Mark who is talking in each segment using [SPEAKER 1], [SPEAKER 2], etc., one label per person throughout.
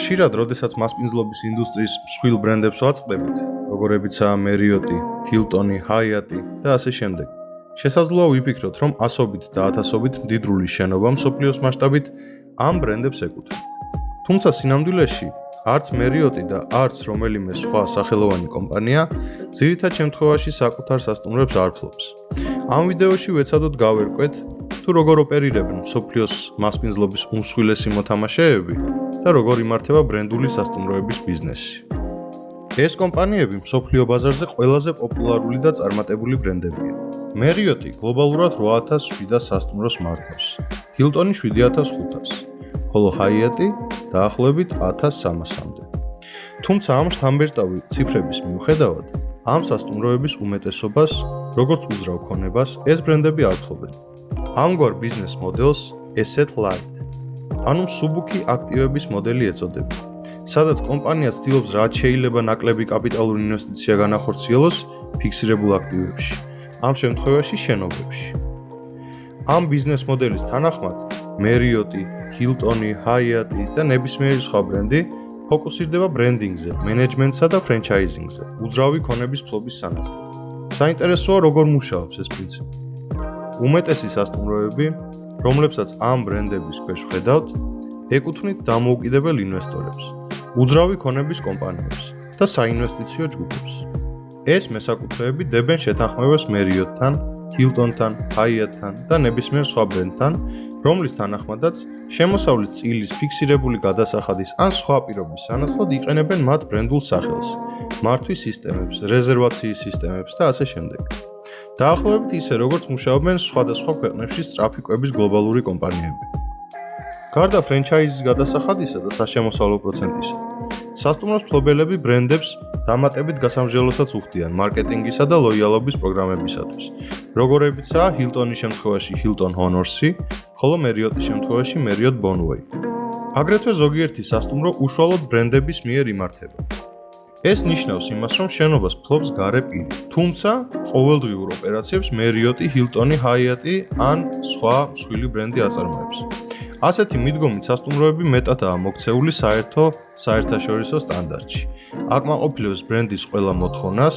[SPEAKER 1] ხშირად, როდესაც მასპინძლობის ინდუსტრიის მსხვილ ბრენდებს ვაწყდებით, როგორებიცაა Marriott, Hilton, Hyatt და ასე შემდეგ, შესაძლოა ვიფიქროთ, რომ ასობით და ათასობით მდიდრული შენობა მსოფლიოს მასშტაბით ამ ბრენდებს ეკუთვნით. თუმცა სინამდვილეში არც Marriott და არც რომელიმე სხვა სახელოვანი კომპანია ძირითად შემთხვევაში საკუთარ სასტუმროებს არ ფლობს. ამ ვიდეოში ვეცადოთ გავერკვეთ, თუ როგორ ოპერირებენ მსოფლიოს მასპინძლობის უმსხვილესი მოთამაშეები და როგორ იმართება ბრენდული სასტუმროების ბიზნესი. ეს კომპანიები მსოფლიო ბაზარზე ყველაზე პოპულარული და წარმატებული ბრენდებია. Marriott გლობალურად 8700 სასტუმროს მართავს, Hilton 7500, ხოლო Hyatt დაახლოებით 1300-მდე. თუმცა ამ შთამბეჭდავი ციფრების მიუხედავად, ამ სასტუმროების უმეტესობას, როგორც უძრავ ქონებას, ეს ბრენდები არ ფლობენ. ამგვარ ბიზნეს მოდელს asset light, ანუ მსუბუქი აქტივების მოდელი ეწოდება, სადაც კომპანია ცდილობს რაც შეიძლება ნაკლები კაპიტალური ინვესტიცია განახორციელოს ფიქსირებულ აქტივებში, ამ შემთხვევაში შენობებში. ამ ბიზნეს მოდელის თანახმად, Marriott, Hilton, Hyatt და ნებისმიერი სხვა ბრენდი ფოკუსირდება ბრენდინგზე, მენეჯმენტსა და ფრენჩაიზინგზე, უძრავი ქონების ფლობის სანაცვლოდ. საინტერესოა, როგორ მუშაობს ეს პრინციპი. უმეტესი სასტუმროები, რომლებსაც ამ ბრენდების ქვეშ ვხედავთ, ეკუთვნით დამოუკიდებელ ინვესტორებს, უძრავი ქონების კომპანიებს და საინვესტიციო ჯგუფებს. ეს მესაკუთრეები დებენ შეთანხმებას Marriott-თან, Hilton-თან, Hyatt-თან და ნებისმიერ სხვა ბრენდთან, რომლის თანახმადაც შემოსავლის წილის ფიქსირებული გადასახადის ან სხვა პირობის სანაცვლოდ იყენებენ მათ ბრენდულ სახელს, მართვის სისტემებს, რეზერვაციის სისტემებს და ასე შემდეგ. დაახლოებით ისე, როგორც მუშაობენ სხვადასხვა ქვეყნებში სწრაფი კვების გლობალური კომპანიები. გარდა ფრენჩაიზის გადასახადისა და საშემოსავლო პროცენტისა, სასტუმროს მფლობელები ბრენდებს დამატებით გასამრჯელოსაც უხდიან მარკეტინგისა და ლოიალობის პროგრამებისათვის, როგორებიცაა Hilton-ის შემთხვევაში Hilton Honors-ი, ხოლო Marriott-ის შემთხვევაში Marriott Bonvoy. აგრეთვე ზოგიერთი სასტუმრო უშუალოდ ბრენდების მიერ იმართება. ეს ნიშნავს იმას, რომ შენობას ფლობს გარე პირი, თუმცა ყოველდღიურ ოპერაციებს Marriott, Hilton, Hyatt ან სხვა მსხვილი ბრენდი აწარმოებს. ასეთი მიდგომით სასტუმროები მეტადაა მოქცეული საერთაშორისო სტანდარტში, აკმაყოფილებს ბრენდის ყველა მოთხოვნას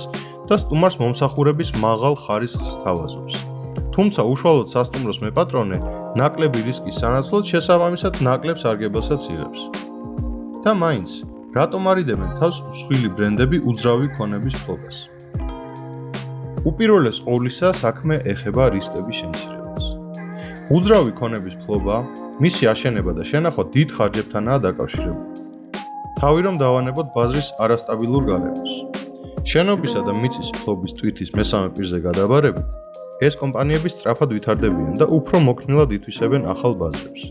[SPEAKER 1] და სტუმარს მომსახურების მაღალ ხარისხს სთავაზობს. თუმცა უშუალოდ სასტუმროს მეპატრონე ნაკლები რისკის სანაცვლოდ შესაბამისად ნაკლებ სარგებელსაც იღებს. და მაინც, რატომ არიდებენ თავს მსხვილი ბრენდები უძრავი ქონების ფლობას? უპირველეს ყოვლისა, საქმე ეხება რისკების შემცირებას. უძრავი ქონების ფლობა, მისი აშენება და შენახვა დიდ ხარჯებთანაა დაკავშირებული. თავი რომ დავანებოთ ბაზრის არასტაბილურ გარემოს. შენობისა და მიწის ფლობის თვითის მესამე პირზე გადაბარებით, ეს კომპანიები სწრაფად ვითარდებიან და უფრო მოქნილად ითვისებენ ახალ ბაზრებს.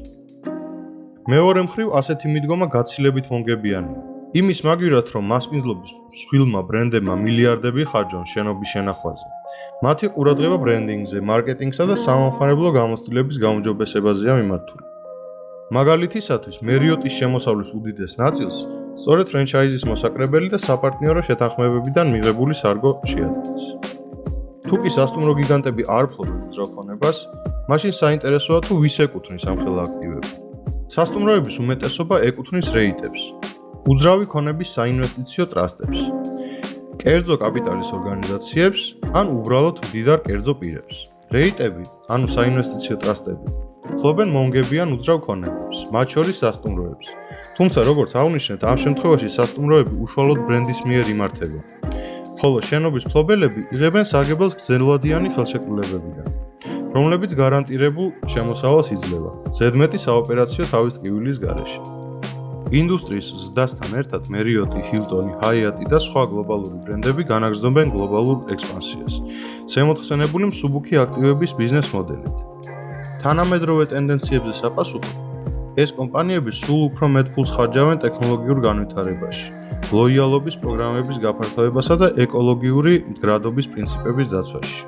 [SPEAKER 1] მეორე მხრივ, ასეთი მიდგომა გაცილებით მომგებიანია. იმის მაგივრად, რომ მასპინძლობის მსხვილმა ბრენდებმა მილიარდები ხარჯონ შენობის შენახვაზე. მათი ყურადღება ბრენდინგზე, მარკეტინგსა და სამომხმარებლო გამოცდილების გაუმჯობესებაზეა მიმართული. მაგალითისათვის, Marriott-ის შემოსავლის უდიდეს ნაწილს სწორედ ფრენჩაიზის მოსაკრებელი და საპარტნიორო შეთანხმებებიდან მიღებული სარგო შეადგენს. თუ კი სასტუმრო გიგანტები არ ფლობენ უძრავ ქონებას, მაშინ საინტერესოა თუ ვის ეკუთვნის ამ ხელა აქტივები. სასტუმროების უმეტესობა ეკუთვნის რეიტებს, უძრავი ქონების საინვესტიციო ტრასტებს, კერძო კაპიტალის ორგანიზაციებს ან უბრალოდ მდიდარ კერძო პირებს. რეიტები, ანუ საინვესტიციო ტრასტები, ფლობენ მომგებიან უძრავ ქონებებს, მათ შორის სასტუმროებს. თუმცა, როგორც აღვნიშნეთ, ამ შემთხვევაში სასტუმროები უშუალოდ ბრენდის მიერ იმართება, ხოლო შენობის მფლობელები იღებენ სარგებელს გრძელვადიანი ხელშეკრულებებიდან, რომლებიც გარანტირებულ შემოსავალს იძლევა, ზედმეტი საოპერაციო თავის ტკივილის გარეშე. ინდუსტრიის ზრდასთან ერთად Marriott, Hilton, Hyatt და სხვა გლობალური ბრენდები განაგრძობენ გლობალურ ექსპანსიას, ზემოთხსენებული მსუბუქი აქტივების ბიზნეს მოდელით. თანამედროვე ტენდენციებზე საპასუხოდ, ეს კომპანიები სულ უფრო მეტ ფულს ხარჯავენ ტექნოლოგიურ განვითარებაში, ლოიალობის პროგრამების გაფართოებასა და ეკოლოგიური მდგრადობის პრინციპების დაცვაში.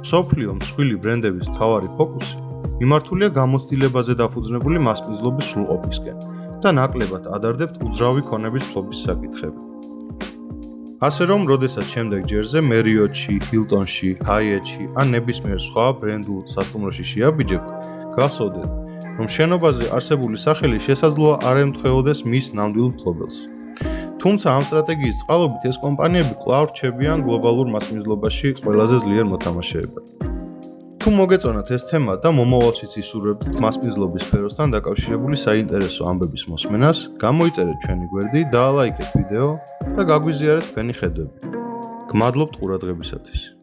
[SPEAKER 1] მსოფლიო მსხვილი ბრენდების მთავარი ფოკუსი მიმართულია გამოცდილებაზე დაფუძნებული მასპინძლობის სრულყოფისკენ და ნაკლებად ადარდებთ უძრავი ქონების ფლობის საკითხები. ასე რომ, როდესაც შემდეგ ჯერზე Marriott-ში, Hilton-ში, Hyatt-ში ან ნებისმიერ სხვა ბრენდულ სასტუმროში შეაბიჯებთ, გახსოვდეთ, რომ შენობაზე არსებული სახელი შესაძლოა არ ემთხვეოდეს მის ნამდვილ მფლობელს. თუმცა ამ სტრატეგიის წყალობით ეს კომპანიები კვლავ რჩებიან გლობალურ მასპინძლობაში ყველაზე ძლიერ მოთამაშეებად. თუ მოგეწონათ ეს თემა და მომავალშიც ისურვებთ მასპინძლობის სფეროსთან დაკავშირებული საინტერესო ამბების მოსმენას, გამოიწერეთ ჩვენი გვერდი, დაალაიქეთ ვიდეო და გაგვიზიარეთ თქვენი ხედვები. გმადლობთ ყურადღებისათვის.